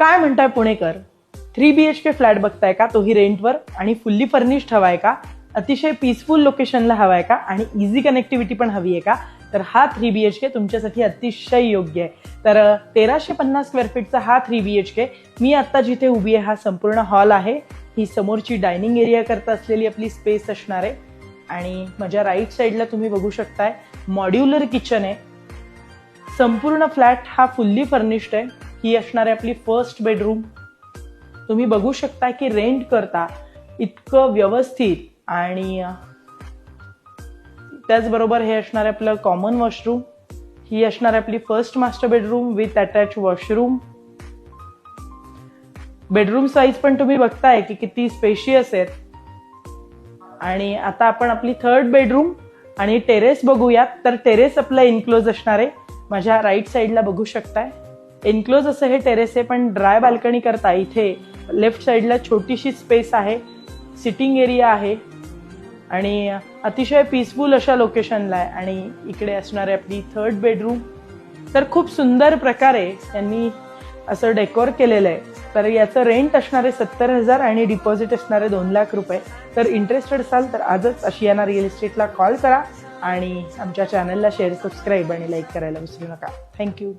काय म्हणताय पुणेकर, 3BHK flat बघताय का, तोही रेंटवर आणि फुल्ली फर्निश्ड हवाय का, अतिशय पीसफुल लोकेशनला हवाय का आणि इझी कनेक्टिव्हिटी पण हवी आहे का, तर हा 3BHK तुमच्यासाठी अतिशय योग्य आहे. तर 1350 स्क्वेअर फीटचा हा 3BHK, मी आता जिथे उभी आहे हा संपूर्ण हॉल आहे. ही समोरची डायनिंग एरिया करता असलेली आपली स्पेस असणार आहे आणि माझ्या राईट साईडला तुम्ही बघू शकताय मॉड्युलर किचन आहे. संपूर्ण फ्लॅट हा फुल्ली फर्निश्ड आहे. ही असणार आहे आपली फर्स्ट बेडरूम. तुम्ही बघू शकता की रेंट करता इतकं व्यवस्थित आणि त्याचबरोबर हे असणार आहे आपलं कॉमन वॉशरूम. ही असणार आहे आपली first master bedroom with attach washroom. Bedroom size पण तुम्ही बघताय की किती स्पेशियस आहेत. आणि आता आपण आपली थर्ड बेडरूम आणि टेरेस बघूयात. तर टेरेस आपलं इनक्लोज असणार आहे. माझ्या राईट साईडला बघू शकताय इनक्लोज असं हे टेरेस आहे, पण ड्राय बाल्कनी करता इथे लेफ्ट साईडला छोटीशी स्पेस आहे, सिटिंग एरिया आहे आणि अतिशय पीसफुल अशा लोकेशनला आहे. आणि इकडे असणार आहे आपली थर्ड बेडरूम. तर खूप सुंदर प्रकारे यांनी असं डेकोर केलेलं आहे. तर याचं रेंट असणार आहे 70,000 आणि डिपॉझिट असणार आहे 2 लाख रुपये. तर इंटरेस्टेड असाल तर आजच आशियाना रिअल इस्टेटला कॉल करा आणि आमच्या चॅनलला शेअर, सबस्क्राईब आणि लाईक करायला विसरू नका. थँक्यू.